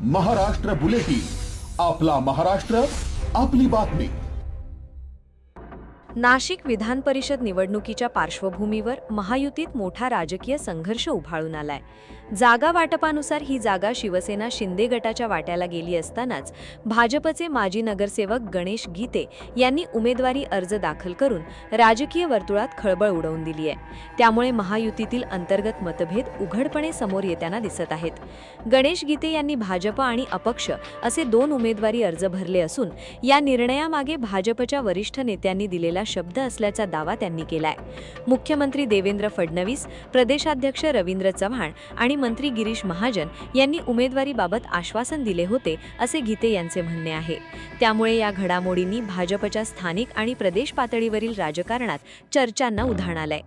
Maharashtra bulletin, आपला महाराष्ट्र, आपली बातमी। नाशिक विधान परिषद निवडणुकीच्या पार्श्वभूमीवर महायुतीत मोठा राजकीय संघर्ष उफाळून आलाय। जागा वाटपानुसार ही जागा शिवसेना शिंदे गटाच्या वाट्याला गेली असतानाच भाजपचे माजी नगरसेवक गणेश गीते यांनी उमेदवारी अर्ज दाखल करून राजकीय वर्तुळात खळबळ उडवून दिली आहे। त्यामुळे महायुतीतील अंतर्गत मतभेद उघडपणे समोर येताना दिसत आहेत। गणेश गीते यांनी भाजप आणि अपक्ष असे 2 उमेदवारी अर्ज भरले असून या निर्णयामागे भाजपच्या वरिष्ठ नेत्यांनी दिलेला शब्द असल्याचा दावा त्यांनी केलाय। मुख्यमंत्री देवेंद्र फडणवीस, प्रदेशाध्यक्ष रवींद्र चव्हाण आणि मंत्री गिरीश महाजन यांनी उमेदवारीबाबत आश्वासन दिले होते असे गीते यांचे म्हणणे आहे। त्यामुळे या घडामोडींनी भाजपच्या स्थानिक आणि प्रदेश पातळीवरील राजकारणात चर्चांना उधाण आलंय।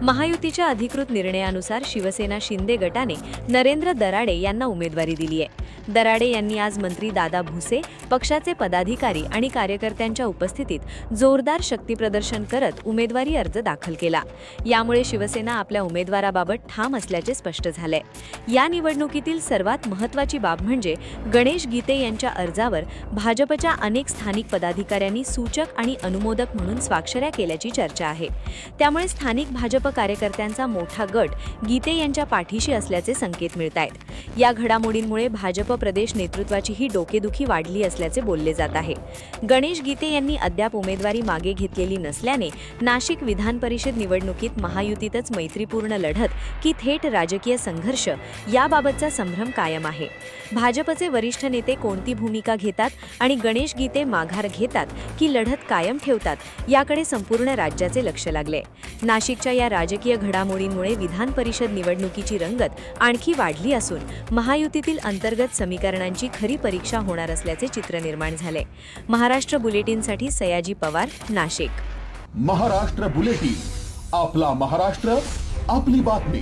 महायुतीच्या अधिकृत निर्णयानुसार शिवसेना शिंदे गटाने नरेंद्र दराडे यांना उमेदवारी दिली आहे। दराडे यांनी आज मंत्री दादा भुसे, पक्षाचे पदाधिकारी आणि कार्यकर्त्यांच्या उपस्थितीत जोरदार शक्तीप्रदर्शन करत उमेदवारी अर्ज दाखल केला। यामुळे शिवसेना आपल्या उमेदवाराबाबत ठाम असल्याचे स्पष्ट झाले। या निवडणुकीतील सर्वात महत्त्वाची बाब म्हणजे गणेश गीते यांच्या अर्जावर भाजपच्या अनेक स्थानिक पदाधिकाऱ्यांनी सूचक आणि अनुमोदक म्हणून स्वाक्षऱ्या केल्याची चर्चा आहे। त्यामुळे स्थानिक भाजप कार्यकर्त्यांचा मोठा गट गीते यांच्या पाठीशी असल्याचे संकेत मिळतायत। या घडामोडींमुळे भाजप प्रदेश नेतृत्वाची ही डोकेदुखी वाढली असल्याचे बोलले जात आहे। गणेश गीते यांनी अद्याप उमेदवारी मागे घेतलेली नसल्याने नाशिक विधान परिषद निवडणुकीत महायुतीतच मैत्रीपूर्ण लढत की थेट राजकीय संघर्ष याबाबतचा संभ्रम कायम आहे। भाजपचे वरिष्ठ नेते कोणती भूमिका घेतात आणि गणेश गीते माघार घेतात की लढत कायम ठेवतात याकडे संपूर्ण राज्याचे लक्ष लागले। नाशिकच्या या राजकीय घडामोडींमुळे विधान परिषद निवडणुकीची रंगत आणखी वाढली असून महायुतीतील अंतर्गत समीकरणांची खरी परीक्षा होणार असल्याचे चित्र निर्माण झाले। महाराष्ट्र बुलेटिनसाठी सयाजी पवार, नाशिक। महाराष्ट्र बुलेटिन, आपला महाराष्ट्र, आपली बातमी।